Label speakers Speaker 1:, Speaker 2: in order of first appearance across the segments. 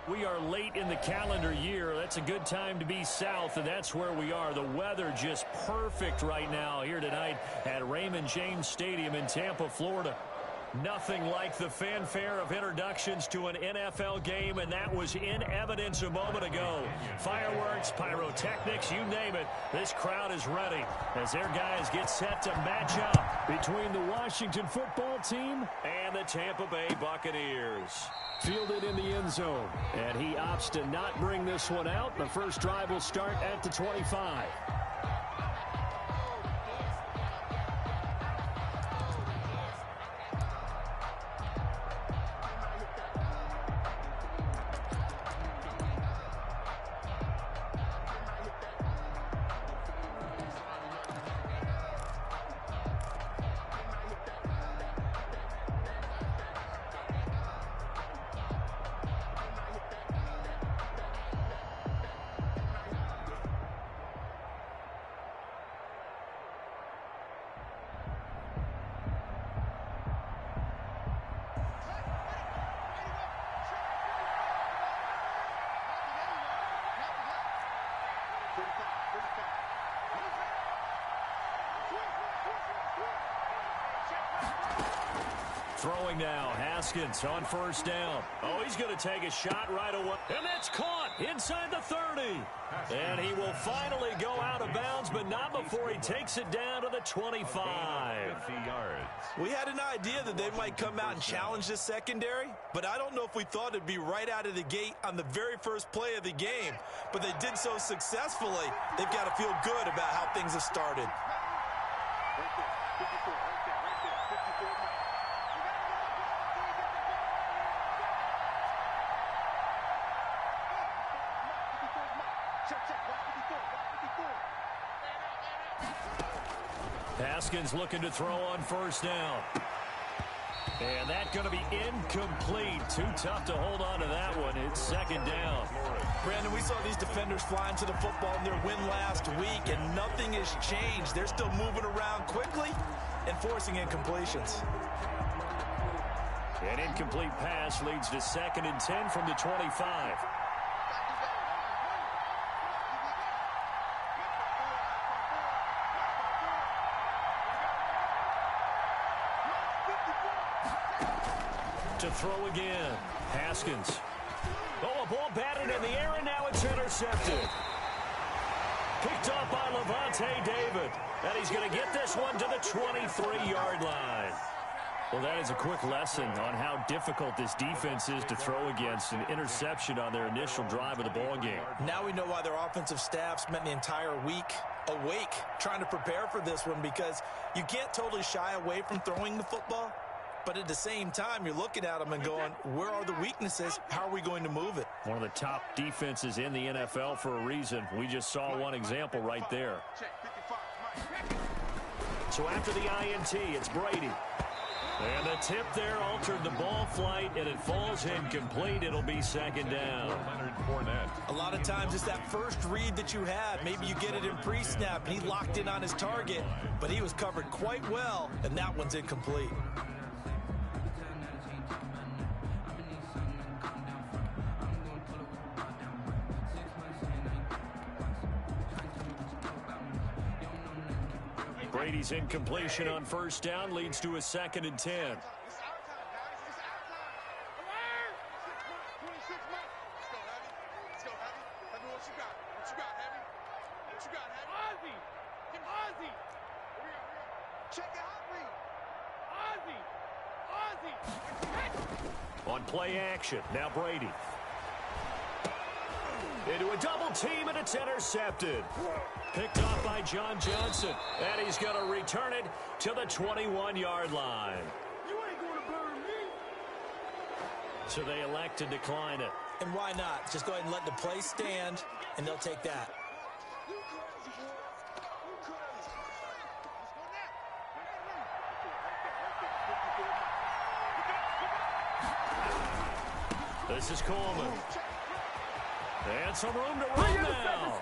Speaker 1: We are late in the calendar year. That's a good time to be south, and that's where we are. The weather just perfect right now here tonight at Raymond James Stadium in Tampa, Florida. Nothing like the fanfare of introductions to an NFL game, and that was in evidence a moment ago. Fireworks, pyrotechnics, you name it. This crowd is ready as their guys get set to match up between the Washington football team and the Tampa Bay Buccaneers. Fielded in the end zone, and he opts to not bring this one out. The first drive will start at the 25. Throwing now, Haskins on first down. Oh, he's going to take a shot right away. And that's caught inside the 30. And he will finally go out of bounds, but not before he takes it down to the 25.
Speaker 2: We had an idea that they might come out and challenge this secondary, but I don't know if we thought it'd be right out of the gate on the very first play of the game. But they did so successfully, they've got to feel good about how things have started.
Speaker 1: Haskins looking to throw on first down. And that's going to be incomplete. Too tough to hold on to that one. It's second down.
Speaker 2: Brandon, we saw these defenders flying to the football in their win last week, and nothing has changed. They're still moving around quickly and forcing incompletions.
Speaker 1: An incomplete pass leads to 2nd and 10 from the 25. To throw again. Haskins. Oh, a ball batted in the air, and now it's intercepted. Picked up by Levante David. And he's going to get this one to the 23-yard line. Well, that is a quick lesson on how difficult this defense is to throw against. An interception on their initial drive of the ball game.
Speaker 2: Now we know why their offensive staff spent the entire week awake trying to prepare for this one, because you can't totally shy away from throwing the football. But at the same time, you're looking at them and going, where are the weaknesses? How are we going to move it?
Speaker 1: One of the top defenses in the NFL for a reason. We just saw one example right there. So after the INT, it's Brady. And the tip there altered the ball flight, and it falls incomplete. It'll be second down.
Speaker 2: A lot of times it's that first read that you have. Maybe you get it in pre-snap, and he locked in on his target, but he was covered quite well, and that one's incomplete.
Speaker 1: Brady's incompletion on first down leads to a 2nd and 10. On play action, now Brady. Into a double team, and it's intercepted. Picked off by John Johnson, and he's going to return it to the 21-yard line.
Speaker 3: You ain't going to burn me.
Speaker 1: So they elect to decline it.
Speaker 2: And why not? Just go ahead and let the play stand, and they'll take that.
Speaker 1: This is Coleman. And some room to run now.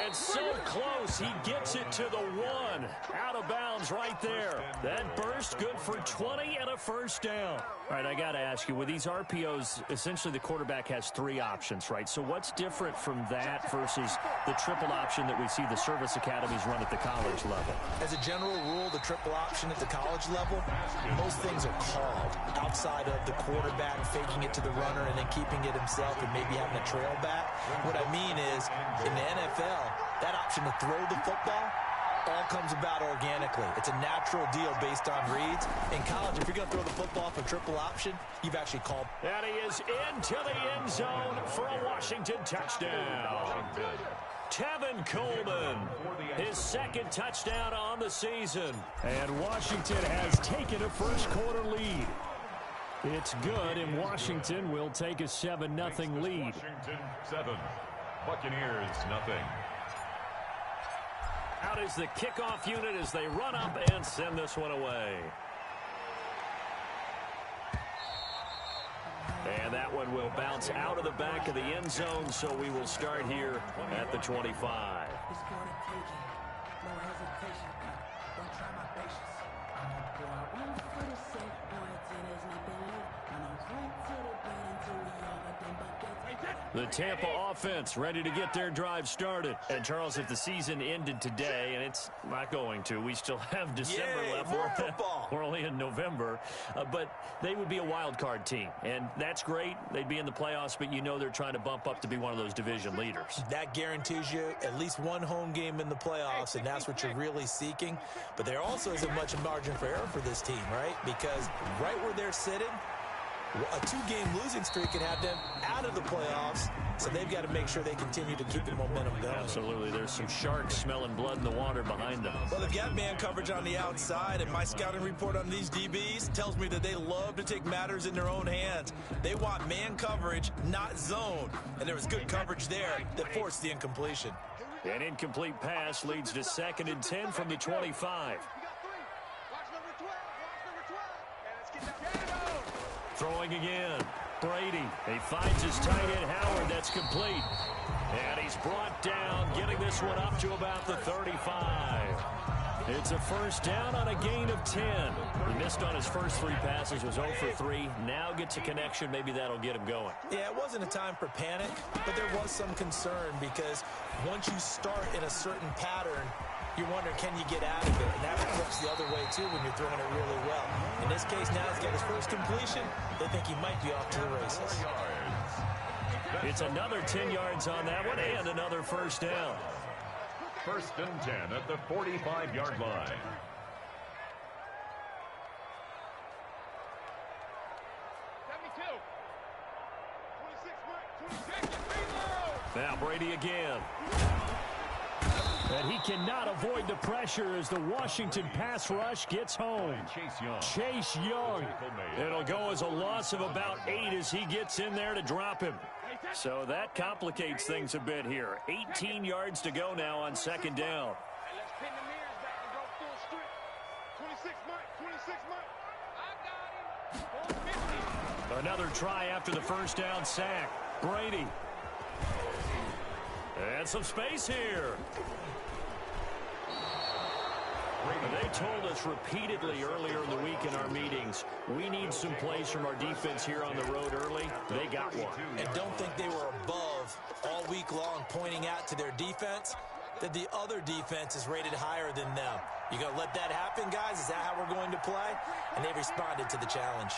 Speaker 1: It's so close. He gets it to the 1. Out of bounds right there. That burst good for 20 and a first down. All right, I got to ask you, with these RPOs, essentially the quarterback has 3 options, right? So what's different from that versus the triple option that we see the service academies run at the college level?
Speaker 2: As a general rule, the triple option at the college level, most things are called outside of the quarterback faking it to the runner and then keeping it himself and maybe having a trail back. What I mean is, in the NFL, that option to throw the football all comes about organically. It's a natural deal based on reads. In college, if you're going to throw the football for triple option, you've actually called.
Speaker 1: And he is into the end zone for a Washington touchdown. Tevin Coleman, his 2nd touchdown on the season.
Speaker 4: And Washington has taken a first-quarter lead. It's good, and Washington will take a 7-0 lead.
Speaker 5: Washington 7, Buccaneers 0.
Speaker 1: Out is the kickoff unit as they run up and send this one away. And that one will bounce out of the back of the end zone, so we will start here at the 25. The Tampa offense ready to get their drive started. And, Charles, if the season ended today, and it's not going to, we still have December left.
Speaker 2: More football.
Speaker 1: We're only in November. But they would be a wild card team. And that's great. They'd be in the playoffs, but you know they're trying to bump up to be one of those division leaders.
Speaker 2: That guarantees you at least one home game in the playoffs, and that's what you're really seeking. But there also isn't much margin for error for this team, right? Because right where they're sitting, a 2-game losing streak can have them out of the playoffs, so they've got to make sure they continue to keep the momentum going.
Speaker 1: Absolutely. There's some sharks smelling blood in the water behind them.
Speaker 2: Well, they've got man coverage on the outside, and my scouting report on these DBs tells me that they love to take matters in their own hands. They want man coverage, not zone, and there was good coverage there that forced the incompletion.
Speaker 1: An incomplete pass leads to 2nd and 10 from the 25. Throwing again. Brady. He finds his tight end, Howard. That's complete. And he's brought down, getting this one up to about the 35. It's a first down on a gain of 10. He missed on his first 3 passes, was 0 for 3. Now gets a connection. Maybe that'll get him going.
Speaker 2: Yeah, it wasn't a time for panic, but there was some concern because once you start in a certain pattern, you're wondering, can you get out of it? And that flips the other way, too, when you're throwing it really well. In this case, now he's got his first completion. They think he might be off to the races.
Speaker 1: It's another 10 yards on that one and another first down.
Speaker 5: 1st and 10 at the 45-yard line.
Speaker 1: Now Brady again.
Speaker 4: And he cannot avoid the pressure as the Washington pass rush gets home. Chase Young.
Speaker 1: It'll go as a loss of about 8 as he gets in there to drop him. So that complicates things a bit here. 18 yards to go now on 2nd down. Another try after the first down sack. Brady. And some space here. They told us repeatedly earlier in the week in our meetings, we need some plays from our defense here on the road early. They got one.
Speaker 2: And don't think they were above all week long pointing out to their defense that the other defense is rated higher than them. You going to let that happen, guys? Is that how we're going to play? And they responded to the challenge.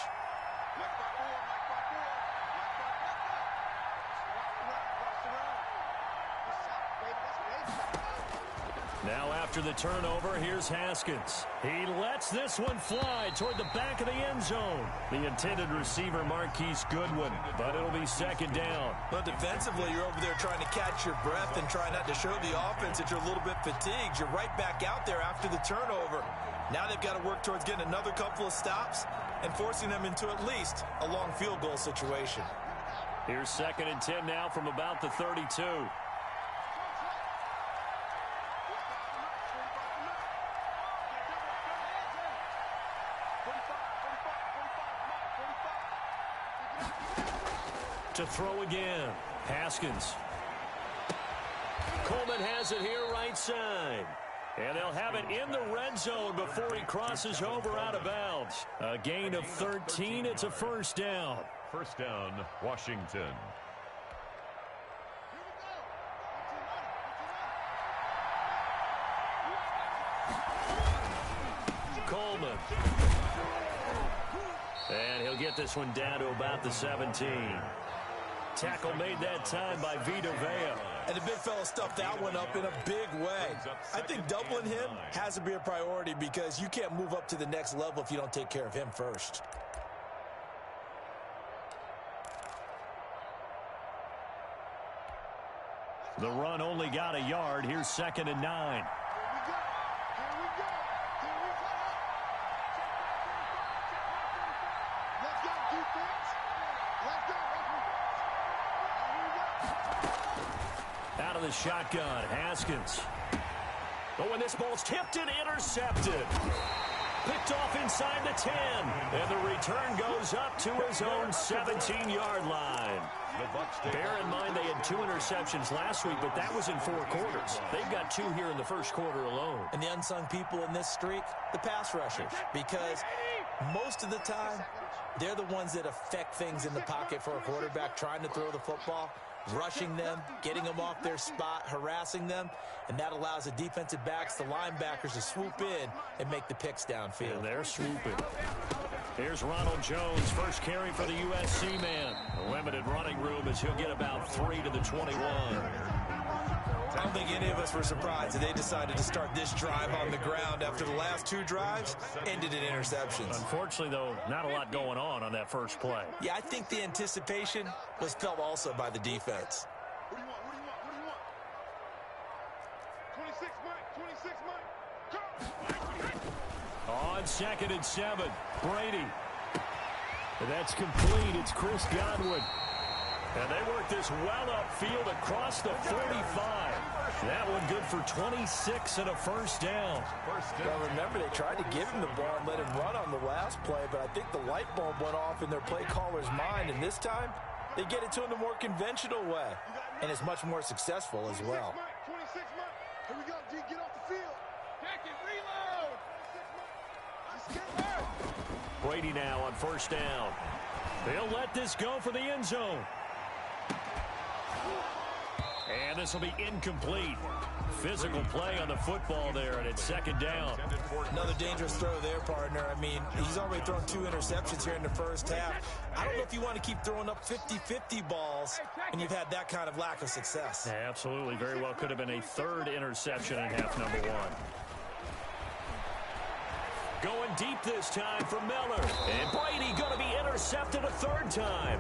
Speaker 1: Now after the turnover, here's Haskins. He lets this one fly toward the back of the end zone. The intended receiver, Marquise Goodwin, but it'll be 2nd down.
Speaker 2: Well, defensively, you're over there trying to catch your breath and try not to show the offense that you're a little bit fatigued. You're right back out there after the turnover. Now they've got to work towards getting another couple of stops and forcing them into at least a long field goal situation.
Speaker 1: Here's 2nd and 10 now from about the 32. To throw again. Haskins. Coleman has it here right side. And they'll have it in the red zone before he crosses over out of bounds. A gain of 13. It's a first down.
Speaker 5: First down, Washington.
Speaker 1: Coleman. And he'll get this one down to about the 17. Tackle made that time by Vita Vea.
Speaker 2: And the big fella stuffed that one up in a big way. I think doubling him has to be a priority because you can't move up to the next level if you don't take care of him first.
Speaker 1: The run only got a yard. Here's 2nd and 9. Out of the shotgun, Haskins. Oh, and this ball's tipped and intercepted. Picked off inside the 10. And the return goes up to his own 17-yard line. Bear in mind they had 2 interceptions last week, but that was in 4 quarters. They've got 2 here in the first quarter alone.
Speaker 2: And the unsung people in this streak, the pass rushers, because most of the time, they're the ones that affect things in the pocket for a quarterback trying to throw the football, rushing them, getting them off their spot, harassing them, and that allows the defensive backs, the linebackers to swoop in and make the picks downfield.
Speaker 1: And they're swooping. Here's Ronald Jones, first carry for the USC man. A limited running room as he'll get about 3 to the 21.
Speaker 2: I don't think any of us were surprised that they decided to start this drive on the ground after the last 2 drives ended in interceptions.
Speaker 1: Unfortunately, though, not a lot going on that first play.
Speaker 2: Yeah, I think the anticipation was felt also by the defense.
Speaker 3: What do you want? What do you want? What do you want? 26, Mike. 26, Mike. Go!
Speaker 1: On 2nd and 7, Brady. And that's complete. It's Chris Godwin. And they work this well upfield across the 45. That one good for 26 and a first down.
Speaker 2: Well, remember, they tried to give him the ball and let him run on the last play, but I think the light bulb went off in their play caller's mind, and this time they get it to him the more conventional way, and it's much more successful as well.
Speaker 3: 26, Mike. Here we go, G. Get off the field. Take it, reload. 26, Mike. Let's get her.
Speaker 1: Brady now on first down. They'll let this go for the end zone. And this will be incomplete. Physical play on the football there, and it's 2nd down.
Speaker 2: Another dangerous throw there, partner. I mean, he's already thrown 2 interceptions here in the first half. I don't know if you want to keep throwing up 50-50 balls when you've had that kind of lack of success.
Speaker 1: Yeah, absolutely. Very well could have been a 3rd interception in half number 1. Going deep this time for Miller. And Brady going to be intercepted a 3rd time.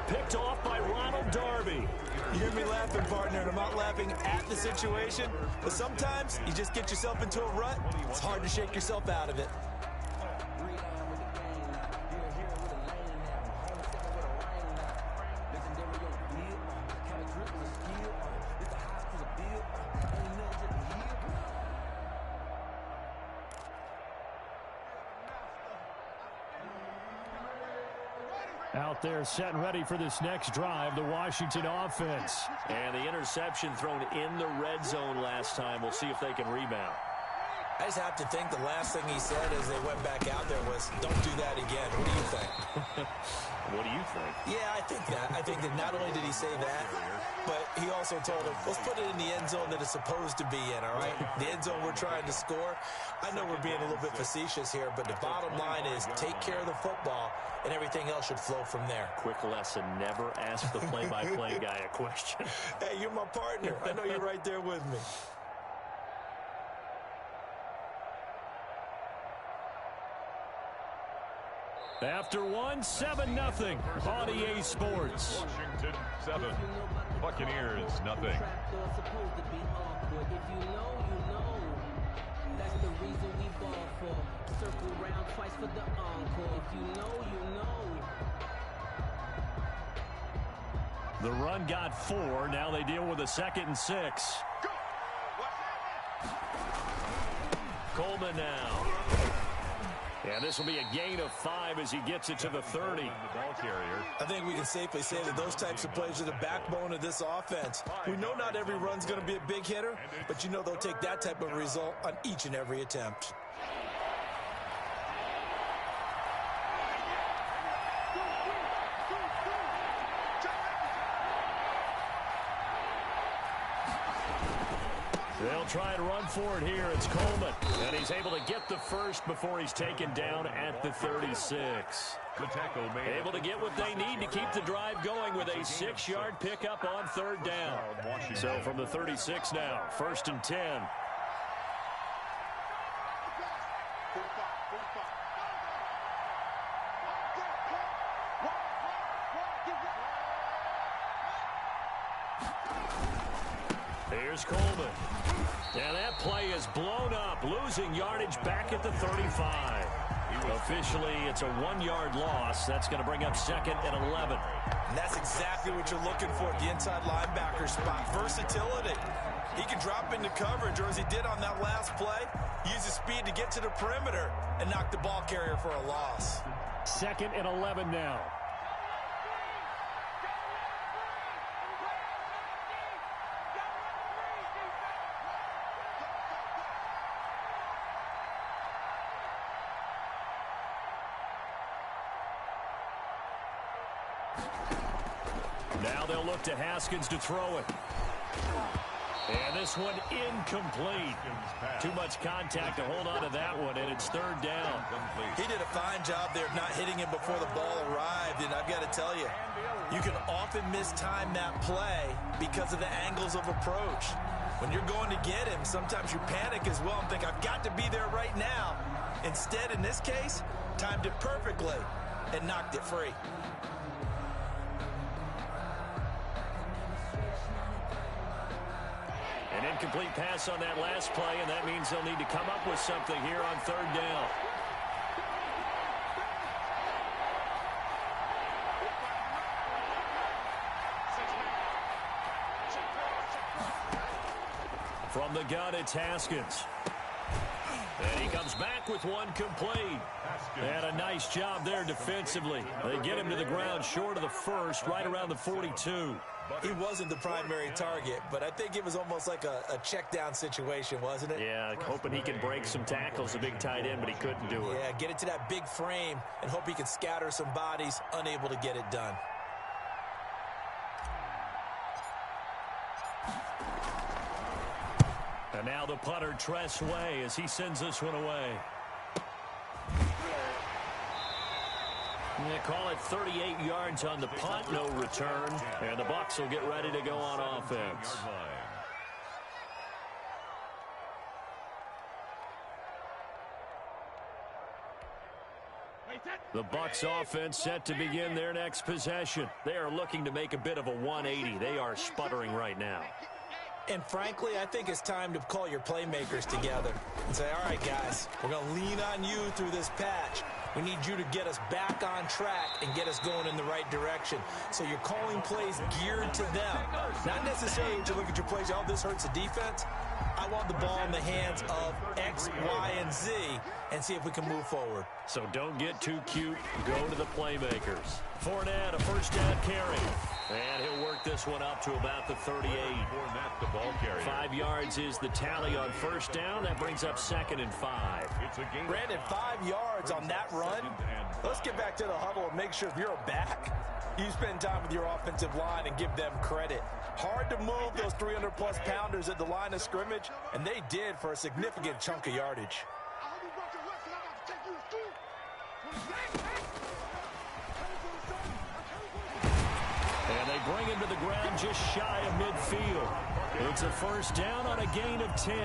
Speaker 1: Picked off by Ronald Darby.
Speaker 2: You hear me laughing, partner, and I'm not laughing at the situation, but sometimes you just get yourself into a rut. It's hard to shake yourself out of it.
Speaker 4: Out there set and ready for this next drive, the Washington offense.
Speaker 1: And the interception thrown in the red zone last time. We'll see if they can rebound.
Speaker 2: I just have to think the last thing he said as they went back out there was, don't do that again. What do you think?
Speaker 1: What do you think?
Speaker 2: Yeah, I think that. I think that not only did he say that, but he also told him, let's put it in the end zone that it's supposed to be in, all right? The end zone we're trying to score. I know we're being a little bit facetious here, but the bottom line is take care of the football, and everything else should flow from there.
Speaker 1: Quick lesson, never ask the play-by-play guy a question.
Speaker 2: Hey, you're my partner. I know you're right there with me.
Speaker 4: After 7-0 on EA Sports.
Speaker 5: Washington 7, Buccaneers nothing.
Speaker 4: The run got 4. Now they deal with a 2nd and 6.
Speaker 1: Coleman now.
Speaker 4: And this will be a gain of 5 as he gets it to the 30.
Speaker 2: I think we can safely say that those types of plays are the backbone of this offense. We know not every run's going to be a big hitter, but you know they'll take that type of result on each and every attempt.
Speaker 4: They'll try and run for it here. It's Coleman. And he's able to get the first before he's taken down at the 36.
Speaker 5: The tackle made.
Speaker 4: Able to get what they need to keep the drive going with a 6-yard pickup on 3rd down. So from the 36 now, 1st and 10. Here's Coleman. And that play is blown up, losing yardage back at the 35. Officially, it's a 1-yard loss. That's going to bring up 2nd and 11.
Speaker 2: And that's exactly what you're looking for at the inside linebacker spot. Versatility. He can drop into coverage, or as he did on that last play, use his speed to get to the perimeter and knock the ball carrier for a loss.
Speaker 4: 2nd and 11 now. Now they'll look to Haskins to throw it. And this one incomplete. Too much contact to hold on to that one, and it's 3rd down.
Speaker 2: He did a fine job there of not hitting him before the ball arrived, and I've got to tell you, you can often mistime that play because of the angles of approach. When you're going to get him, sometimes you panic as well and think, I've got to be there right now. Instead, in this case, timed it perfectly and knocked it free.
Speaker 4: An incomplete pass on that last play, and that means they'll need to come up with something here on 3rd down. From the gun, it's Haskins. And he comes back with one complete. And a nice job there defensively. They get him to the ground short of the 1st, right around the 42.
Speaker 2: He wasn't the primary target, but I think it was almost like a check down situation, wasn't it?
Speaker 4: Yeah, hoping he can break some tackles, a big tight end, but he couldn't do it.
Speaker 2: Yeah, get it to that big frame and hope he can scatter some bodies, unable to get it done.
Speaker 4: And now the punter, Tress Way, as he sends this one away. They call it 38 yards on the punt, no return. And the Bucs will get ready to go on offense. The Bucs offense set to begin their next possession. They are looking to make a bit of a 180. They are sputtering right now.
Speaker 2: And frankly, I think it's time to call your playmakers together and say, all right, guys, we're going to lean on you through this patch. We need you to get us back on track and get us going in the right direction. So you're calling plays geared to them. Not necessarily to look at your plays, oh, this hurts the defense. I want the ball in the hands of X, Y, and Z and see if we can move forward.
Speaker 4: So don't get too cute. Go to the playmakers. Fournette, a 1st down carry. And he'll work this one up to about the 38.
Speaker 5: The ball carrier.
Speaker 4: 5 yards is the tally on 1st down. That brings up 2nd and 5.
Speaker 2: Brandon, 5 yards on that run. Let's get back to the huddle and make sure if you're a back, you spend time with your offensive line and give them credit. Hard to move those 300-plus pounders at the line of scrimmage, and they did for a significant chunk of yardage.
Speaker 4: And they bring him to the ground just shy of midfield. It's a 1st down on a gain of 10.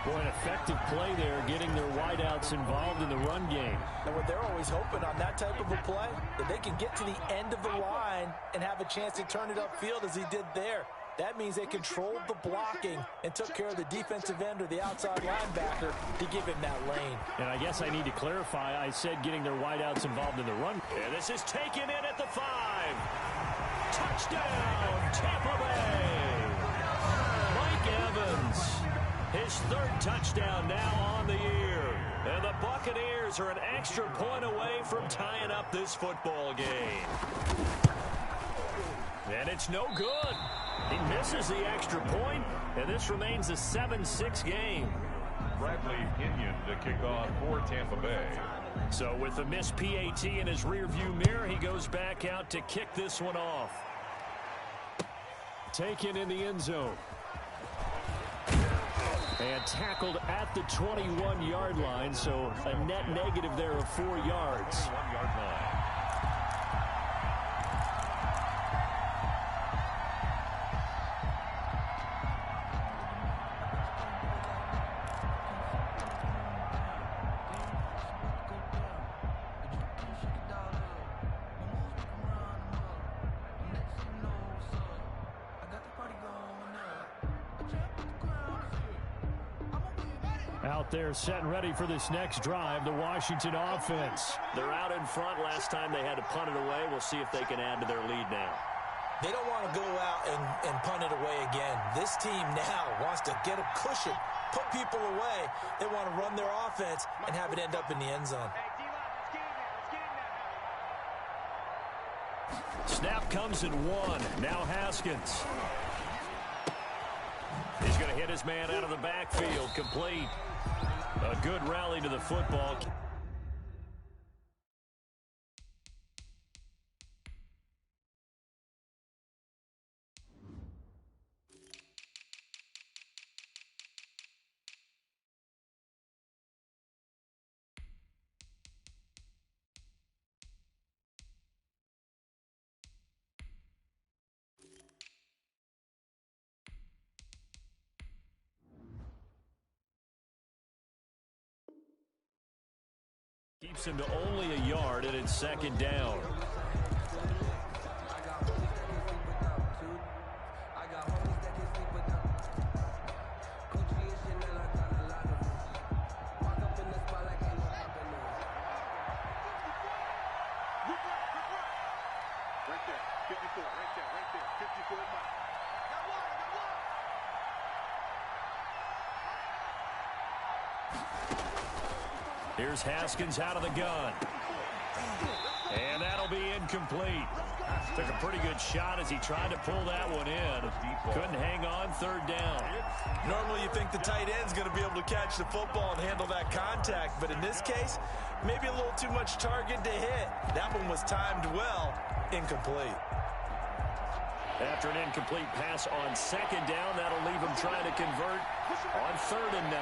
Speaker 4: Boy, an effective play there, getting their wideouts involved in the run game.
Speaker 2: And what they're always hoping on that type of a play, that they can get to the end of the line and have a chance to turn it upfield as he did there. That means they controlled the blocking and took care of the defensive end or the outside linebacker to give him that lane.
Speaker 4: And I guess I need to clarify, I said getting their wideouts involved in the run. And this is taken in at the 5. Touchdown, Tampa Bay. Mike Evans, his 3rd touchdown now on the year.
Speaker 1: And the Buccaneers are an extra point away from tying up this football game. And it's no good. He misses the extra point, and this remains a 7-6 game.
Speaker 5: Bradley Pinion to kick off for Tampa Bay.
Speaker 1: So with the missed PAT in his rearview mirror, he goes back out to kick this one off. Taken in the end zone. And tackled at the 21-yard line, so a net negative there of 4 yards.
Speaker 5: 21-yard line.
Speaker 1: Out there set and ready for this next drive, the Washington offense. They're out in front. Last time they had to punt it away. We'll see if they can add to their lead now.
Speaker 2: They don't want to go out and punt it away again. This team now wants to get a cushion, put people away. They want to run their offense and have it end up in the end zone.
Speaker 1: Snap comes in 1. Now Haskins. He's going to hit his man out of the backfield. Complete. A good rally to the football. Keeps him to only a yard, and it's second down. Here's Haskins out of the gun. And that'll be incomplete. Took a pretty good shot as he tried to pull that one in. Couldn't hang on, third down.
Speaker 2: Normally you think the tight end's going to be able to catch the football and handle that contact, but in this case, maybe a little too much target to hit. That one was timed well, incomplete.
Speaker 1: After an incomplete pass on second down, that'll leave him trying to convert on 3rd and 9.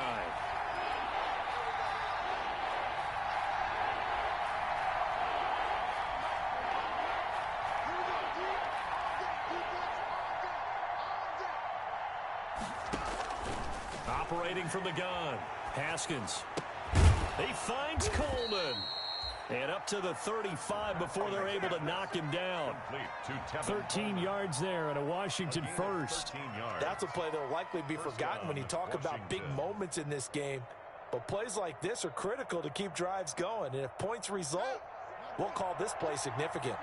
Speaker 1: Operating from the gun, Haskins. He finds Coleman. And up to the 35 before they're able to knock him down. 13 yards there and a Washington first.
Speaker 2: That's a play that will likely be forgotten when you talk about big moments in this game. But plays like this are critical to keep drives going. And if points result, we'll call this play significant.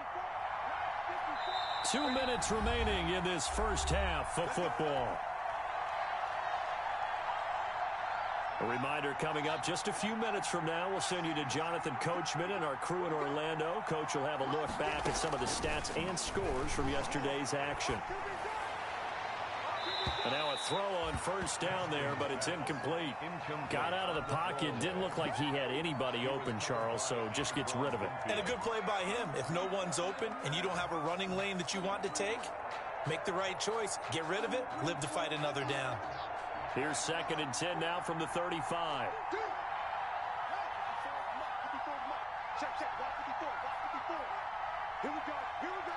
Speaker 1: 2 minutes remaining in this first half of football. A reminder coming up just a few minutes from now. We'll send you to Jonathan Coachman and our crew in Orlando. Coach will have a look back at some of the stats and scores from yesterday's action. And now a throw on first down there, but it's incomplete. Got out of the pocket. Didn't look like he had anybody open, Charles, so just gets rid of it.
Speaker 2: And a good play by him. If no one's open and you don't have a running lane that you want to take, make the right choice. Get rid of it. Live to fight another down.
Speaker 1: Here's 2nd and 10 now from the 35.
Speaker 3: Here we go. Here we go.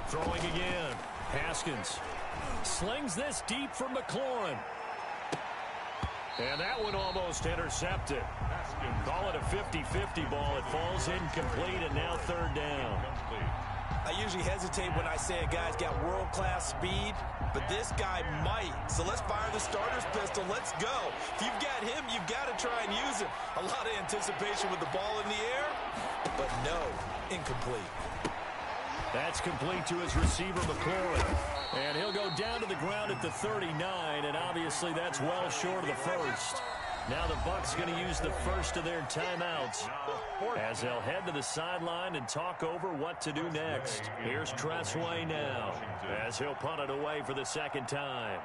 Speaker 1: Throwing again. Haskins slings this deep from McLaurin. And that one almost intercepted. Call it a 50-50 ball. It falls incomplete, and now 3rd down.
Speaker 2: I usually hesitate when I say a guy's got world-class speed, but this guy might. So let's fire the starter's pistol. Let's go. If you've got him, you've got to try and use him. A lot of anticipation with the ball in the air, but no, incomplete.
Speaker 1: That's complete to his receiver, McLaurin. And he'll go down to the ground at the 39, and obviously that's well short of the first. Now the Bucs going to use the first of their timeouts as they'll head to the sideline and talk over what to do next. Here's Tressway now as he'll punt it away for the second time.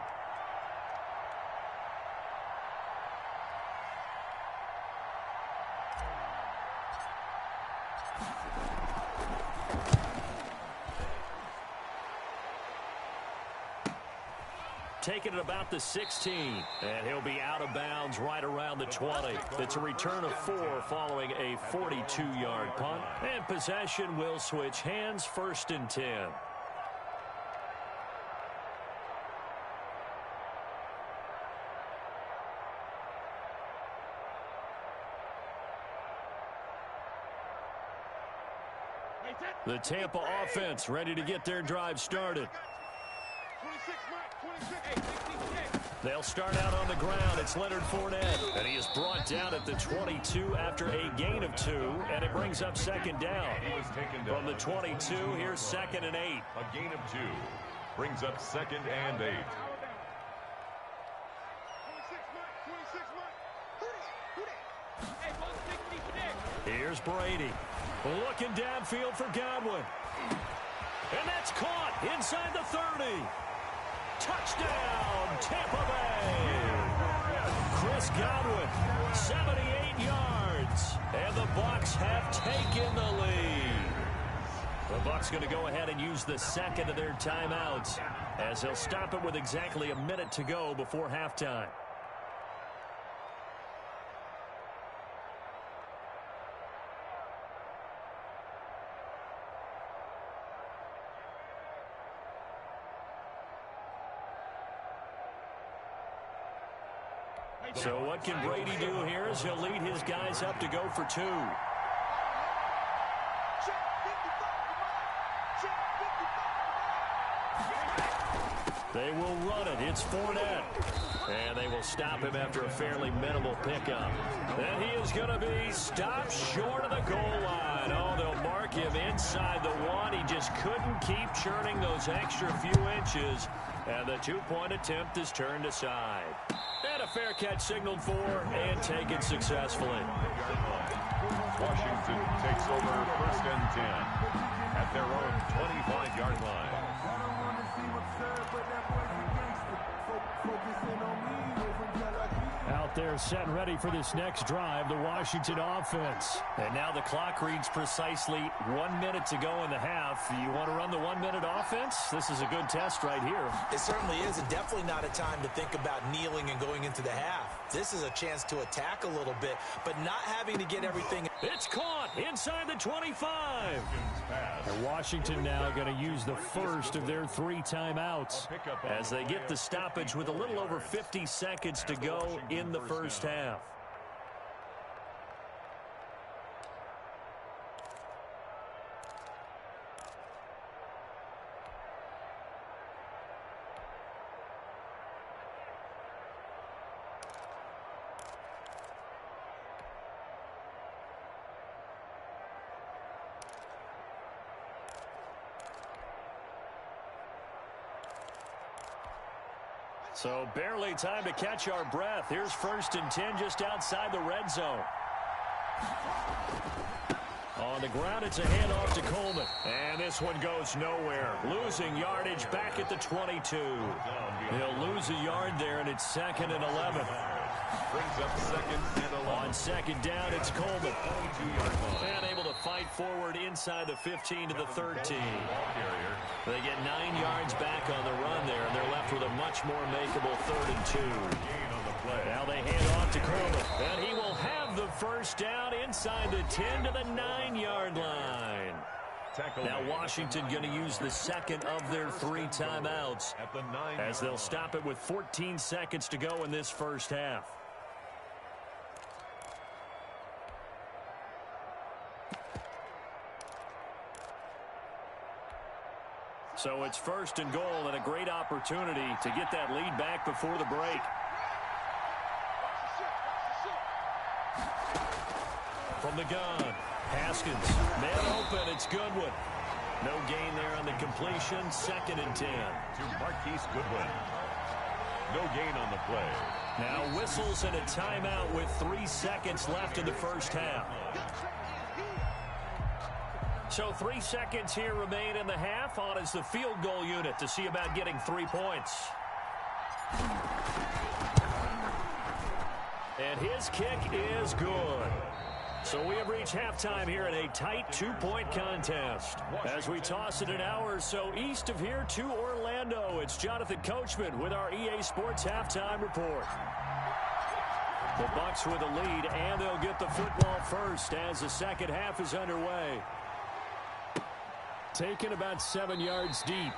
Speaker 1: Taking it about the 16, and he'll be out of bounds right around the 20. It's a return of 4 following a 42-yard punt, and possession will switch hands, 1st and 10. The Tampa offense ready to get their drive started. They'll start out on the ground. It's Leonard Fournette, and he is brought down at the 22 after a gain of 2, and it brings up 2nd down. From the 22, here's 2nd and 8.
Speaker 5: A gain of 2 brings up 2nd and 8.
Speaker 1: Here's Brady, looking downfield for Godwin. And that's caught inside the 30. Touchdown, Tampa Bay. Chris Godwin, 78 yards. And the Bucs have taken the lead. The Bucs going to go ahead and use the second of their timeouts as they'll stop it with exactly a minute to go before halftime. So what can Brady do here as he'll lead his guys up to go for 2. They will run it. It's Fournette. And they will stop him after a fairly minimal pickup. And he is going to be stopped short of the goal line. Oh, they'll mark him inside the 1. He just couldn't keep churning those extra few inches. And the 2-point attempt is turned aside. And a fair catch signaled for and taken successfully.
Speaker 5: Washington takes over 1st and 10 at their own 25-yard line.
Speaker 1: Out there set and ready for this next drive, the Washington offense. And now the clock reads precisely 1 minute to go in the half. You want to run the 1-minute offense? This is a good test right here.
Speaker 2: It certainly is, and definitely not a time to think about kneeling and going into the half. This is a chance to attack a little bit, but not having to get everything.
Speaker 1: It's caught inside the 25. And Washington now going to use the first of their 3 timeouts as they get the stoppage with a little over 50 seconds to go in the first half. So barely time to catch our breath. Here's 1st and 10 just outside the red zone. On the ground, it's a handoff to Coleman. And this one goes nowhere. Losing yardage back at the 22. He'll lose a yard there, and it's 2nd and 11.
Speaker 5: Brings up 2nd and 11.
Speaker 1: On 2nd down, it's Coleman. And able to fight forward inside the 15 to the 13. They get 9 yards back on the run there, and they're left with a much more makeable 3rd and 2. Now they hand off to Coleman, and he will have the first down inside the 10 to the 9-yard line. Now Washington going to use the second of their 3 timeouts as they'll stop it with 14 seconds to go in this first half. So it's 1st and goal and a great opportunity to get that lead back before the break. From the gun, Haskins, man open, it's Goodwin. No gain there on the completion. 2nd and 10.
Speaker 5: To Marquise Goodwin. No gain on the play.
Speaker 1: Now whistles and a timeout with 3 seconds left in the first half. So 3 seconds here remain in the half. On is the field goal unit to see about getting 3 points. And his kick is good. So we have reached halftime here in a tight 2-point contest. As we toss it an hour or so east of here to Orlando, it's Jonathan Coachman with our EA Sports Halftime Report. The Bucs with a lead, and they'll get the football first as the second half is underway. Taken about 7 yards deep.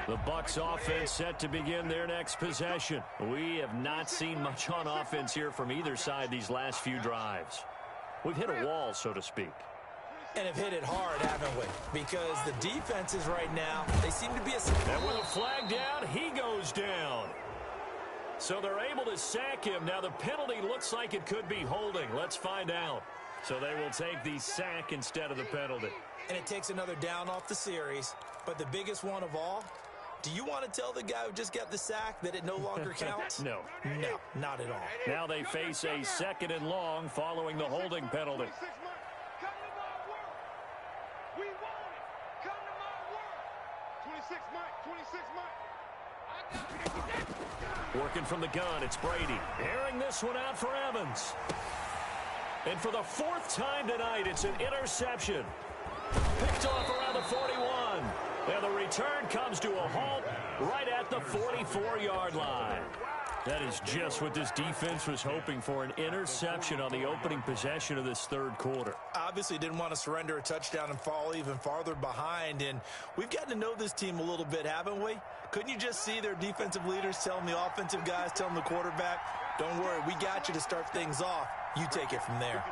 Speaker 1: The Bucs offense set to begin their next possession. We have not seen much on offense here from either side these last few drives. We've hit a wall, so to speak.
Speaker 2: And have hit it hard, haven't we? Because the defenses right now, they seem to be a...
Speaker 1: And with a flag down, he goes down. So they're able to sack him. Now the penalty looks like it could be holding. Let's find out. So they will take the sack instead of the penalty.
Speaker 2: And it takes another down off the series. But the biggest one of all, do you want to tell the guy who just got the sack that it no longer counts?
Speaker 1: No.
Speaker 2: No, not at all.
Speaker 1: Now they face a 2nd and long following the holding penalty. Working from the gun, it's Brady. Airing this one out for Evans. And for the 4th time tonight, it's an interception. Picked off around the 41. And the return comes to a halt right at the 44-yard line. That is just what this defense was hoping for, an interception on the opening possession of this 3rd quarter.
Speaker 2: Obviously didn't want to surrender a touchdown and fall even farther behind. And we've gotten to know this team a little bit, haven't we? Couldn't you just see their defensive leaders telling the offensive guys, telling the quarterback, don't worry, we got you to start things off. You take it from there.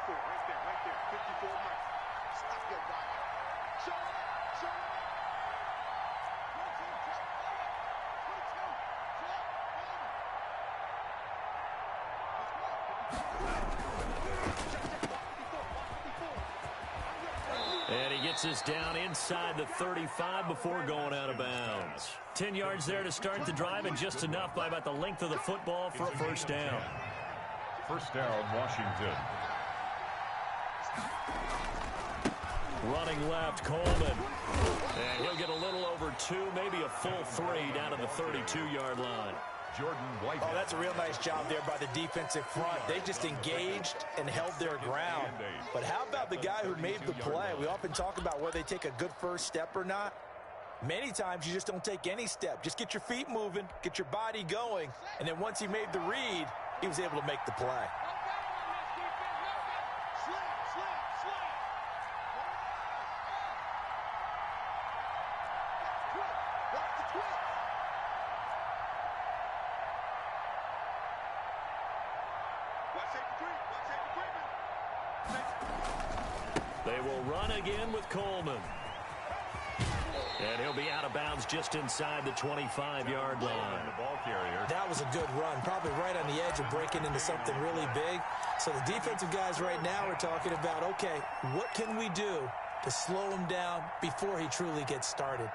Speaker 1: And he gets us down inside the 35 before going out of bounds. 10 yards there to start the drive, and just enough by about the length of the football for a first down.
Speaker 5: First down, Washington.
Speaker 1: Running left, Coleman. And he'll get a little over 2, maybe a full 3 down to the 32-yard line.
Speaker 5: Jordan White.
Speaker 2: Oh, that's a real nice job there by the defensive front. They just engaged and held their ground. But how about the guy who made the play? We often talk about whether they take a good first step or not. Many times you just don't take any step. Just get your feet moving, get your body going, and then once he made the read, he was able to make the play.
Speaker 1: They will run again with Coleman. And he'll be out of bounds just inside the 25-yard line.
Speaker 5: The ball carrier.
Speaker 2: That was a good run, probably right on the edge of breaking into something really big. So the defensive guys right now are talking about, okay, what can we do to slow him down before he truly gets started?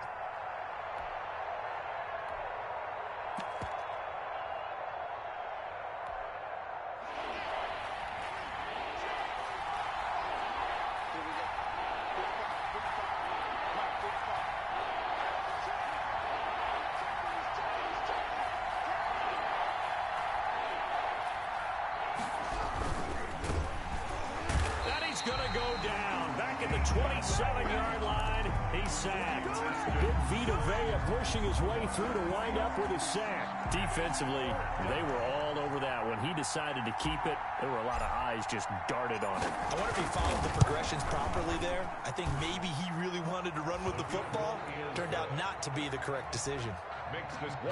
Speaker 1: Going to go down. Back at the 27-yard line, he's sacked. Good Vita Vea pushing his way through to wind up with a sack. Defensively, they were all over that. When he decided to keep it, there were a lot of eyes just darted on it.
Speaker 2: I wonder if he followed the progressions properly there. I think maybe he really wanted to run with the football. Turned out not to be the correct decision.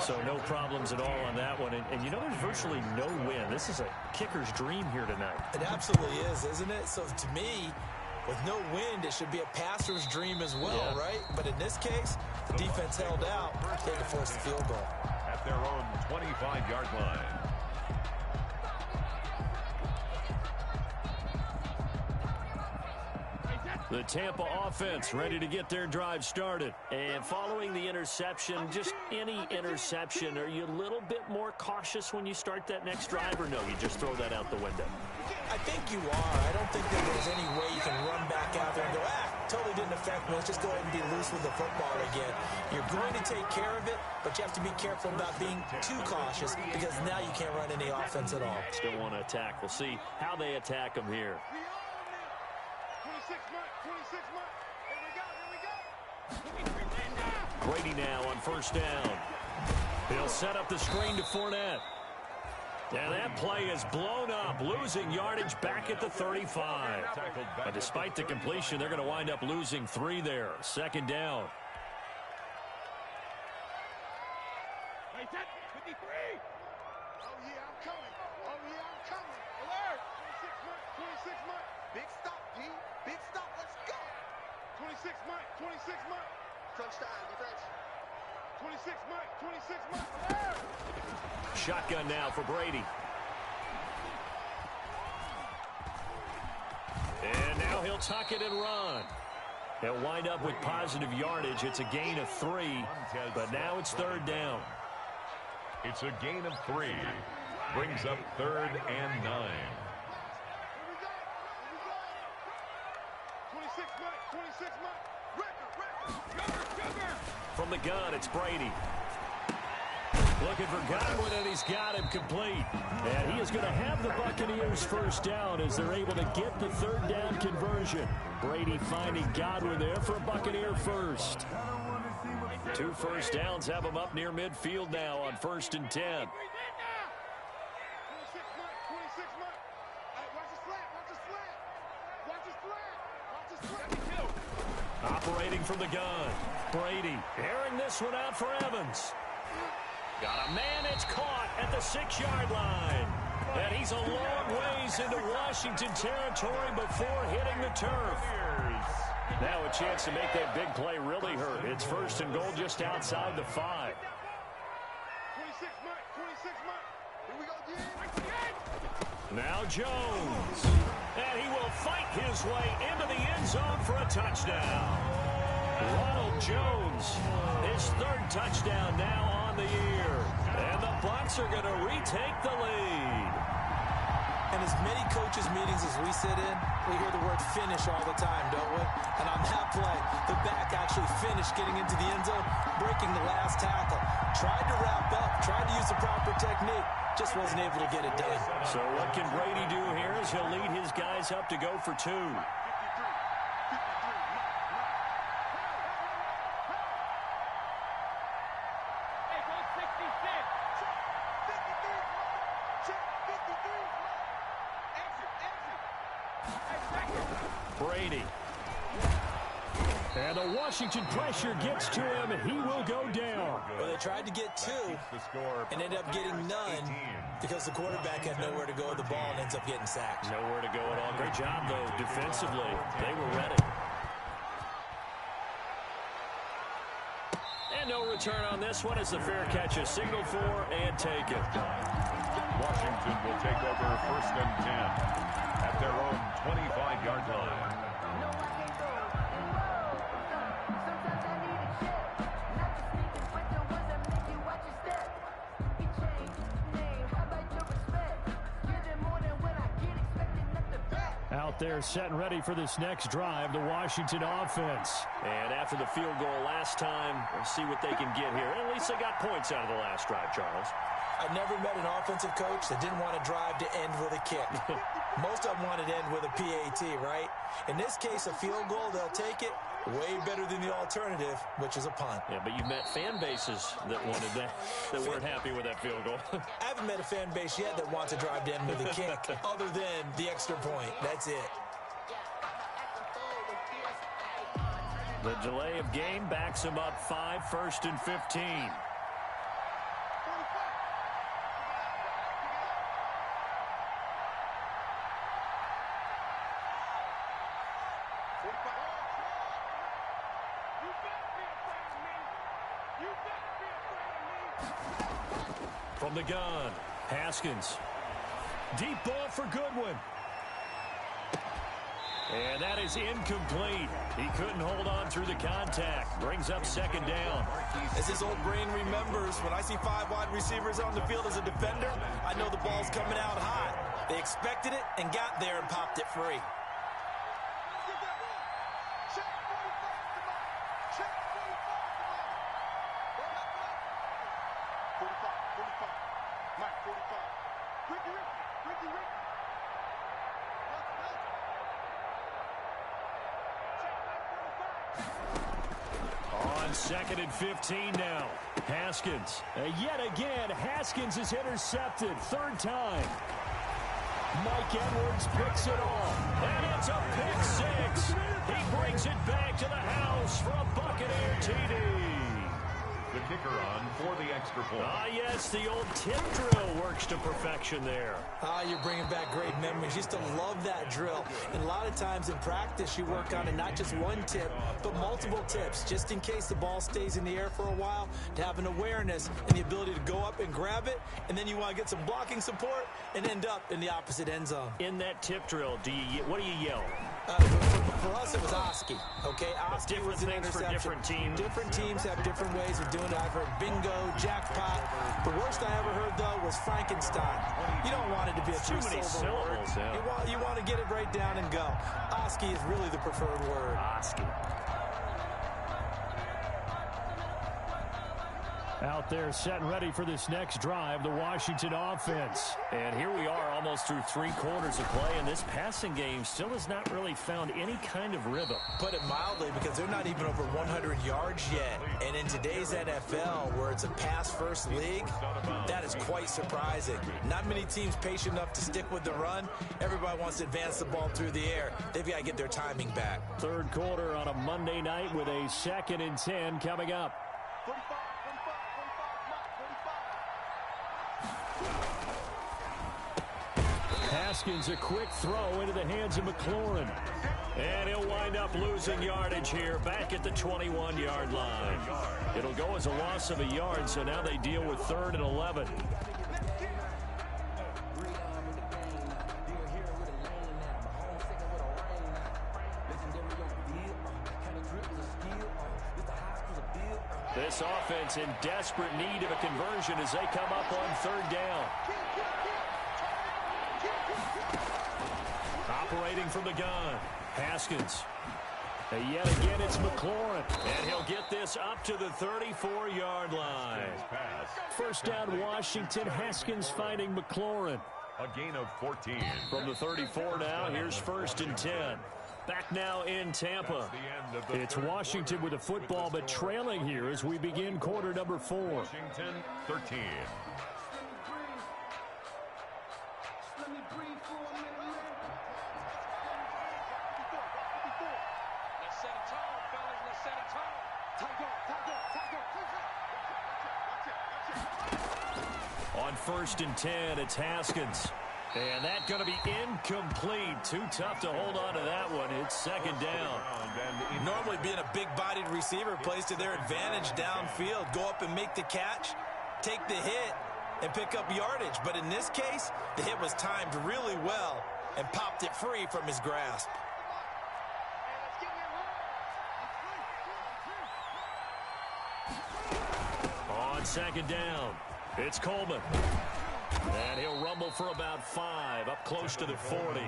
Speaker 1: So no problems at all on that one. And you know, there's virtually no win. This is a kicker's dream here tonight.
Speaker 2: It absolutely is, isn't it? So to me, with no wind, it should be a passer's dream as well, right? But in this case, Defense held out. They had to force the field goal.
Speaker 5: At their own 25-yard line.
Speaker 1: The Tampa offense ready to get their drive started. And following the interception, just any interception, are you a little bit more cautious when you start that next drive, or no, you just throw that out the window?
Speaker 2: I think you are. I don't think that there's any way you can run back out there and go, totally didn't affect me. Let's just go ahead and be loose with the football again. You're going to take care of it, but you have to be careful about being too cautious because now you can't run any offense at all.
Speaker 1: Still want to attack. We'll see how they attack them here.
Speaker 3: 26 months, 26 months. Here we go.
Speaker 1: Brady now on first down. He'll set up the screen to Fournette. And that play is blown up, losing yardage back at the 35. But despite the completion, they're going to wind up losing 3 there. Second down.
Speaker 3: Hey, 53. Oh, yeah, I'm coming. Oh, yeah, I'm coming. Alert. 26 months, 26 months. Big stop, D. Big stop. Let's go. 26 months, 26 months. Touchdown, defense. 26 months, 26 months. Alert.
Speaker 1: Shotgun now for Brady. And now he'll tuck it and run. He'll wind up with positive yardage. It's a gain of 3, but now it's third down.
Speaker 5: It's a gain of 3. Brings up 3rd and 9.
Speaker 3: Here we go. 26 months, 26 months. Record.
Speaker 1: From the gun, it's Brady. Looking for Godwin, and he's got him complete. And he is going to have the Buccaneers first down as they're able to get the third down conversion. Brady finding Godwin there for a Buccaneer first. 2 first downs have him up near midfield now on 1st and 10.
Speaker 3: 26 months, 26 months. Hey, watch his flat, watch his flat. Watch his flat, watch his flat.
Speaker 1: Operating from the gun. Brady airing this one out for Evans. Got a man, it's caught at the 6-yard line. And he's a long ways into Washington territory before hitting the turf. Now a chance to make that big play really hurt. It's 1st and goal just outside the 5.
Speaker 3: 26 months, 26 months. Here we go, D.
Speaker 1: Now Jones. And he will fight his way into the end zone for a touchdown. Ronald Jones, his 3rd touchdown now on the year. And the Bucs are going to retake the lead.
Speaker 2: And as many coaches' meetings as we sit in, we hear the word finish all the time, don't we? And on that play, the back actually finished getting into the end zone, breaking the last tackle. Tried to wrap up, tried to use the proper technique, just wasn't able to get it done.
Speaker 1: So what can Brady do here as he'll lead his guys up to go for 2? Brady. And the Washington pressure gets to him, and he will go down.
Speaker 2: Well, they tried to get 2 and ended up getting none because the quarterback had nowhere to go with the ball and ends up getting sacked.
Speaker 1: Nowhere to go at all. Great job, though, defensively. They were ready. And no return on this one as the fair catch is signaled for and taken.
Speaker 5: Washington will take over 1st and 10 at their own 25-yard line.
Speaker 1: Out there set and ready for this next drive, the Washington offense. And after the field goal last time, we'll see what they can get here. At least they got points out of the last drive, Charles.
Speaker 2: I've never met an offensive coach that didn't want to drive to end with a kick. Most of them wanted to end with a PAT, right? In this case, a field goal, they'll take it. Way better than the alternative, which is a punt.
Speaker 1: Yeah, but you've met fan bases that wanted that, that weren't happy with that field goal.
Speaker 2: I haven't met a fan base yet that wants to drive to end with a kick, other than the extra point. That's it.
Speaker 1: The delay of game backs him up 5, 1st and 15. From the gun, Haskins. Deep ball for Goodwin. And that is incomplete. He couldn't hold on through the contact. Brings up second down.
Speaker 2: As his old brain remembers, when I see 5 wide receivers on the field as a defender, I know the ball's coming out hot. They expected it and got there and popped it free.
Speaker 1: On 2nd and 15 now. Haskins. Yet again, Haskins is intercepted. 3rd time. Mike Edwards picks it off. And it's a pick 6. He brings it back to the house for a Buccaneer TD.
Speaker 5: The kicker on for the extra point.
Speaker 1: Ah, yes, the old tip drill works to perfection there.
Speaker 2: Ah, you're bringing back great memories. Used to love that drill. And a lot of times in practice, you work on it, not just one tip, but multiple tips, just in case the ball stays in the air for a while, to have an awareness and the ability to go up and grab it, and then you want to get some blocking support and end up in the opposite end zone.
Speaker 1: In that tip drill, what do you yell?
Speaker 2: For us, it was Oski. Okay, Oski was an interception.
Speaker 1: For different teams.
Speaker 2: Different teams have different ways of doing it. I've heard bingo, jackpot. The worst I ever heard, though, was Frankenstein. You don't want it to be a
Speaker 1: too many syllables. Yeah.
Speaker 2: You want to get it right down and go. Oski is really the preferred word.
Speaker 1: Oski. Out there set and ready for this next drive, the Washington offense. And here we are almost through 3 quarters of play, and this passing game still has not really found any kind of rhythm.
Speaker 2: Put it mildly, because they're not even over 100 yards yet. And in today's NFL, where it's a pass-first league, that is quite surprising. Not many teams patient enough to stick with the run. Everybody wants to advance the ball through the air. They've got to get their timing back. 3rd quarter on a Monday night with a 2nd and 10 coming up.
Speaker 3: 45.
Speaker 1: Haskins, a quick throw into the hands of McLaurin. And he'll wind up losing yardage here back at the 21-yard line. It'll go as a loss of a yard, so now they deal with 3rd and 11. This offense in desperate need of a conversion as they come up on 3rd down. Operating from the gun, Haskins. And yet again, it's McLaurin. And he'll get this up to the 34-yard line. 1st down, Washington. Haskins finding McLaurin.
Speaker 5: A gain of 14.
Speaker 1: From the 34 now, here's 1st and 10. Back now in Tampa. It's Washington with the football, but trailing here as we begin quarter number 4.
Speaker 5: Washington 13.
Speaker 1: On 1st and 10, it's Haskins. And that's going to be incomplete. Too tough to hold on to that one. It's 2nd down.
Speaker 2: Normally being a big-bodied receiver plays to their advantage downfield. Go up and make the catch, take the hit, and pick up yardage. But in this case, the hit was timed really well and popped it free from his grasp.
Speaker 1: On 2nd down, it's Coleman. And he'll rumble for about 5, up close to the 40.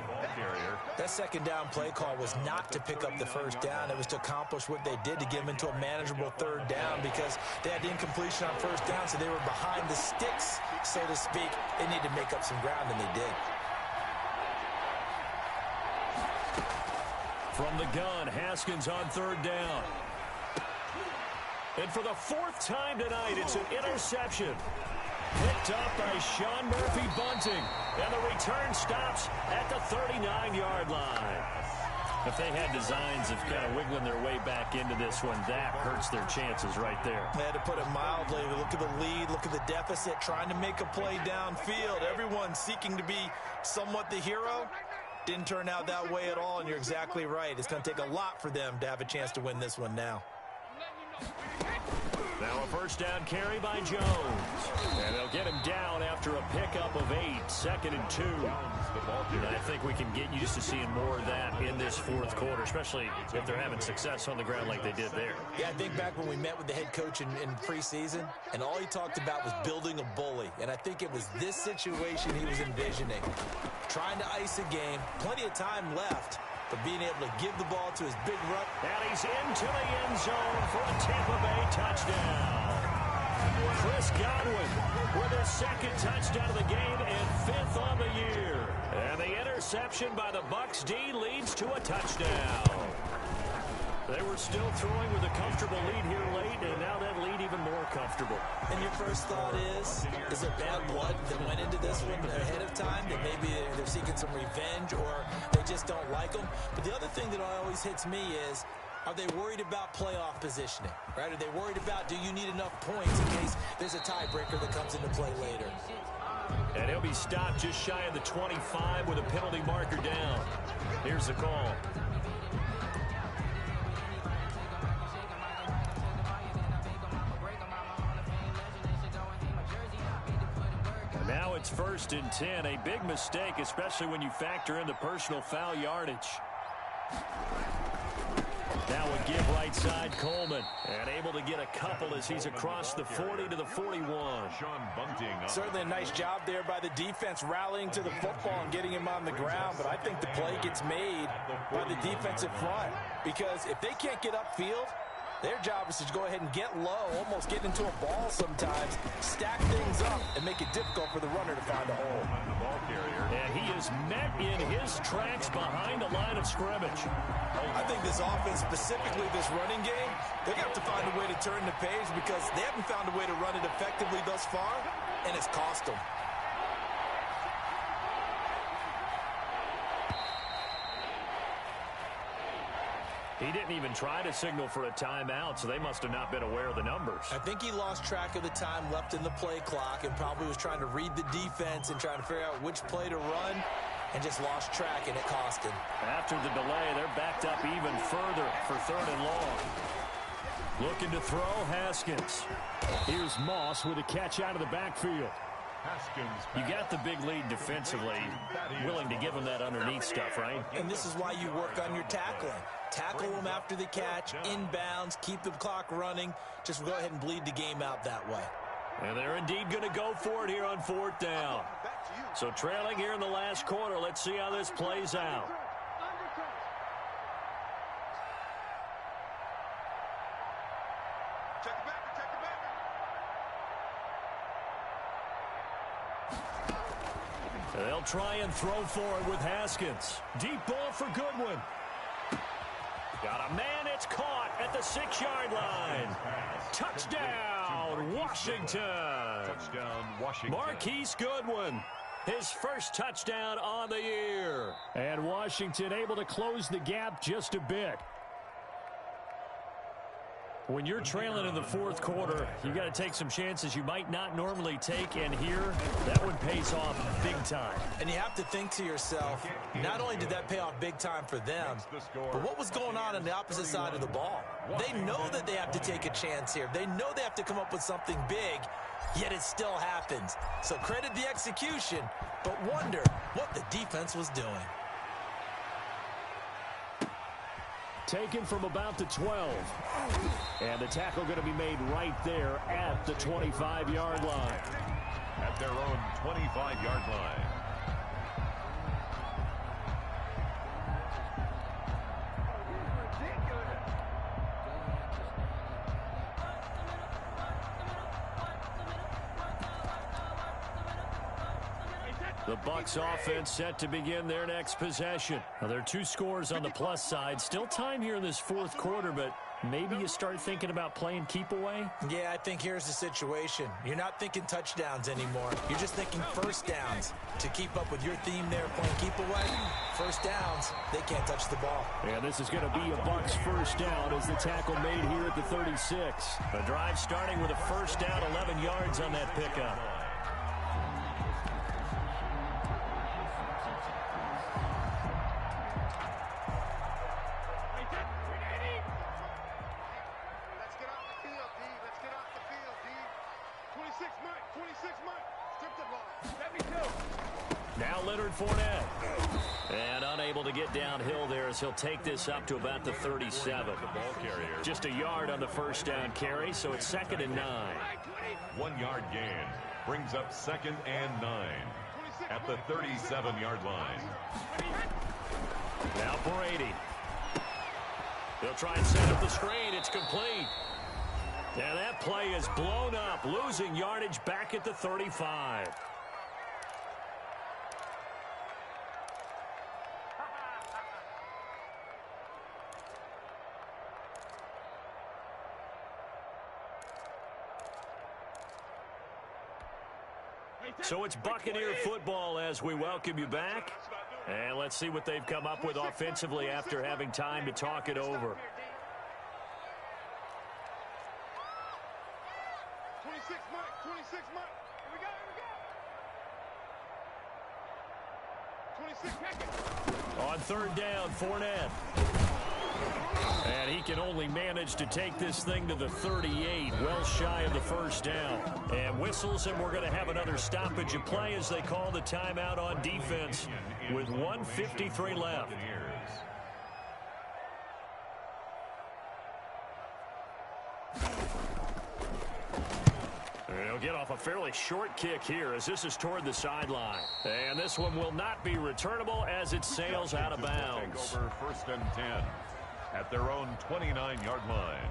Speaker 2: That 2nd down play call was not to pick up the 1st down. It was to accomplish what they did to get them into a manageable 3rd down because they had incompletion on 1st down, so they were behind the sticks, so to speak. They needed to make up some ground, and they did.
Speaker 1: From the gun, Haskins on 3rd down. And for the 4th time tonight, it's an interception. Picked up by Sean Murphy-Bunting. And the return stops at the 39-yard line. If they had designs of kind of wiggling their way back into this one, that hurts their chances right there.
Speaker 2: To put it mildly, look at the lead, look at the deficit, trying to make a play downfield. Everyone seeking to be somewhat the hero. Didn't turn out that way at all, and you're exactly right. It's going to take a lot for them to have a chance to win this one now.
Speaker 1: Now a first down carry by Jones. And they'll get him down after a pickup of 8, 2nd and 2. And I think we can get used to seeing more of that in this fourth quarter, especially if they're having success on the ground like they did there.
Speaker 2: Yeah, I think back when we met with the head coach in preseason, and all he talked about was building a bully. And I think it was this situation he was envisioning. Trying to ice a game, plenty of time left, but being able to give the ball to his big run.
Speaker 1: And he's into the end zone for a Tampa Bay touchdown. Chris Godwin with his 2nd touchdown of the game and 5th on the year. And the interception by the Bucs D leads to a touchdown. They were still throwing with a comfortable lead here late, and now that lead even more comfortable.
Speaker 2: And your first thought is it bad blood that went into this one ahead of time? That maybe they're seeking some revenge or they just don't like them? But the other thing that always hits me is, are they worried about playoff positioning, right? Are they worried about, do you need enough points in case there's a tiebreaker that comes into play later?
Speaker 1: And he'll be stopped just shy of the 25 with a penalty marker down. Here's the call. And now it's 1st and 10. A big mistake, especially when you factor in the personal foul yardage. Now a give right side Coleman. And able to get a couple as he's across the 40 to the 41.
Speaker 2: Certainly a nice job there by the defense rallying to the football and getting him on the ground. But I think the play gets made by the defensive front. Because if they can't get upfield, their job is to go ahead and get low, almost get into a ball sometimes, stack things up, and make it difficult for the runner to find a hole.
Speaker 1: And he is met in his tracks behind the line of scrimmage.
Speaker 2: I think this offense, specifically this running game, they got to find a way to turn the page because they haven't found a way to run it effectively thus far, and it's cost them.
Speaker 1: He didn't even try to signal for a timeout, so they must have not been aware of the numbers.
Speaker 2: I think he lost track of the time left in the play clock and probably was trying to read the defense and trying to figure out which play to run and just lost track, and it cost him.
Speaker 1: After the delay, they're backed up even further for 3rd and long. Looking to throw, Haskins. Here's Moss with a catch out of the backfield. You got the big lead defensively, willing to give him that underneath stuff, right?
Speaker 2: And this is why you work on your tackling. Tackle them after the catch, inbounds, keep the clock running. Just go ahead and bleed the game out that way.
Speaker 1: And they're indeed going to go for it here on 4th down. So trailing here in the last quarter, let's see how this plays out. They'll try and throw for it with Haskins. Deep ball for Goodwin. Got a man, it's caught at the 6-yard line. Touchdown, Washington.
Speaker 5: Touchdown, Washington.
Speaker 1: Marquise Goodwin, his first touchdown on the year. And Washington able to close the gap just a bit. When you're trailing in the 4th quarter, you got to take some chances you might not normally take, and here, that one pays off big time.
Speaker 2: And you have to think to yourself, not only did that pay off big time for them, but what was going on the opposite side of the ball? They know that they have to take a chance here. They know they have to come up with something big, yet it still happens. So credit the execution, but wonder what the defense was doing.
Speaker 1: Taken from about the 12. And the tackle going to be made right there at the 25-yard line.
Speaker 5: At their own 25-yard line.
Speaker 1: The Bucs offense set to begin their next possession. Now, there are 2 scores on the plus side. Still time here in this 4th quarter, but maybe you start thinking about playing keep away?
Speaker 2: Yeah, I think here's the situation. You're not thinking touchdowns anymore. You're just thinking first downs. To keep up with your theme there, playing keep away, first downs, they can't touch the ball.
Speaker 1: And this is going to be a Bucs first down as the tackle made here at the 36. The drive starting with a first down, 11 yards on that pickup. now Leonard Fournette. And unable to get downhill there as he'll take this up to about the 37.
Speaker 5: The ball carrier.
Speaker 1: Just a yard on the first down carry, so it's 2nd and 9.
Speaker 5: 1 yard gain brings up 2nd and 9 at the 37-yard line.
Speaker 1: Now Brady. He'll try and set up the screen. It's complete. And that play is blown up, losing yardage back at the 35. So it's Buccaneer football as we welcome you back. And let's see what they've come up with offensively after having time to talk it over.
Speaker 3: 26 Mike, 26 Mike. Here we go, 26 Hackett.
Speaker 1: On 3rd down, Fournette. And he can only manage to take this thing to the 38, well shy of the first down. And whistles, and we're going to have another stoppage of play as they call the timeout on defense with 1:53 left. He'll get off a fairly short kick here as this is toward the sideline. And this one will not be returnable as it sails out of bounds.
Speaker 5: Over 1st and 10 at their own 29-yard line.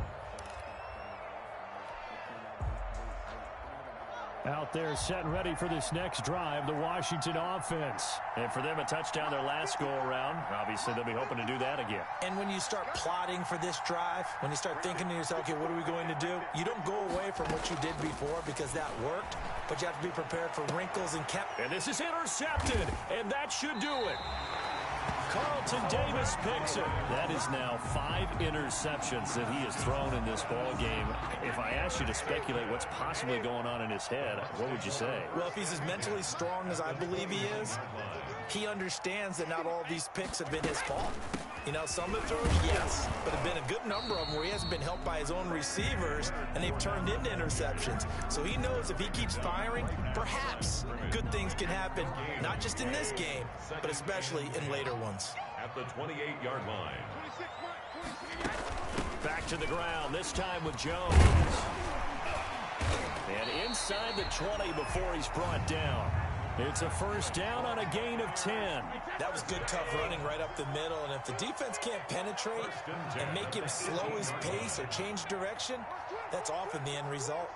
Speaker 1: Out there set and ready for this next drive, the Washington offense. And for them, a touchdown their last go-around. Obviously, they'll be hoping to do that again.
Speaker 2: And when you start plotting for this drive, when you start thinking to yourself, okay, what are we going to do? You don't go away from what you did before because that worked, but you have to be prepared for wrinkles and
Speaker 1: And this is intercepted, and that should do it. Carlton Davis picks it. That is now 5 interceptions that he has thrown in this ball game. If I asked you to speculate what's possibly going on in his head, what would you say?
Speaker 2: Well, if he's as mentally strong as I believe he is, he understands that not all these picks have been his fault. You know, some of the throws, yes, but have been a good number of them where he hasn't been helped by his own receivers, and they've turned into interceptions. So he knows if he keeps firing, perhaps good things can happen, not just in this game, but especially in later ones.
Speaker 5: At the 28-yard line.
Speaker 1: Back to the ground, this time with Jones. And inside the 20 before he's brought down. It's a first down on a gain of 10.
Speaker 2: That was good, tough running right up the middle. And if the defense can't penetrate and make him slow his pace or change direction, that's often the end result.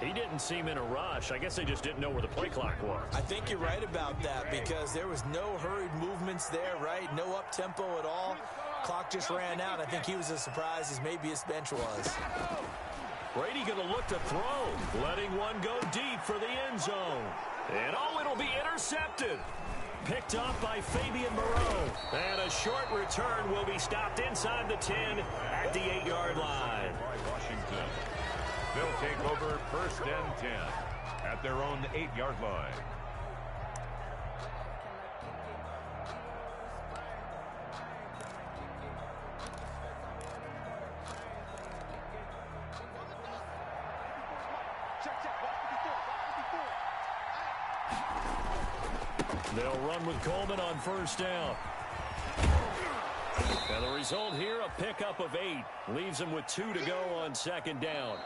Speaker 1: He didn't seem in a rush. I guess they just didn't know where the play clock was.
Speaker 2: I think you're right about that because there was no hurried movements there, right? No up-tempo at all. Clock just ran out. I think he was as surprised as maybe his bench was.
Speaker 1: Brady going to look to throw, letting one go deep for the end zone. And oh, it'll be intercepted. Picked off by Fabian Moreau. And a short return will be stopped inside the 10 at the 8-yard line.
Speaker 5: Washington. They'll take over 1st and 10 at their own 8-yard line.
Speaker 1: They'll run with Coleman on first down. And the result here, a pickup of 8. Leaves him with 2 to go on 2nd down.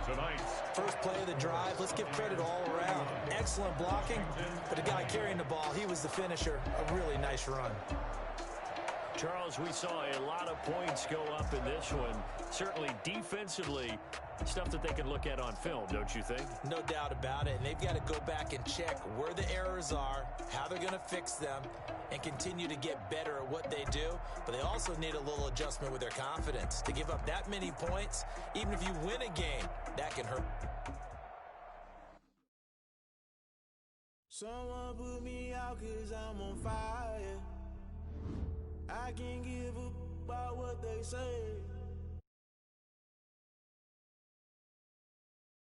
Speaker 5: Tonight's
Speaker 2: first play of the drive, let's give credit all around. Excellent blocking, but the guy carrying the ball, he was the finisher. A really nice run.
Speaker 1: Charles, we saw a lot of points go up in this one. Certainly defensively, stuff that they can look at on film, don't you think?
Speaker 2: No doubt about it. And they've got to go back and check where the errors are, how they're going to fix them, and continue to get better at what they do. But they also need a little adjustment with their confidence. To give up that many points, even if you win a game, that can hurt.
Speaker 6: Someone put me out 'cause I'm on fire. I can't give up about what they say.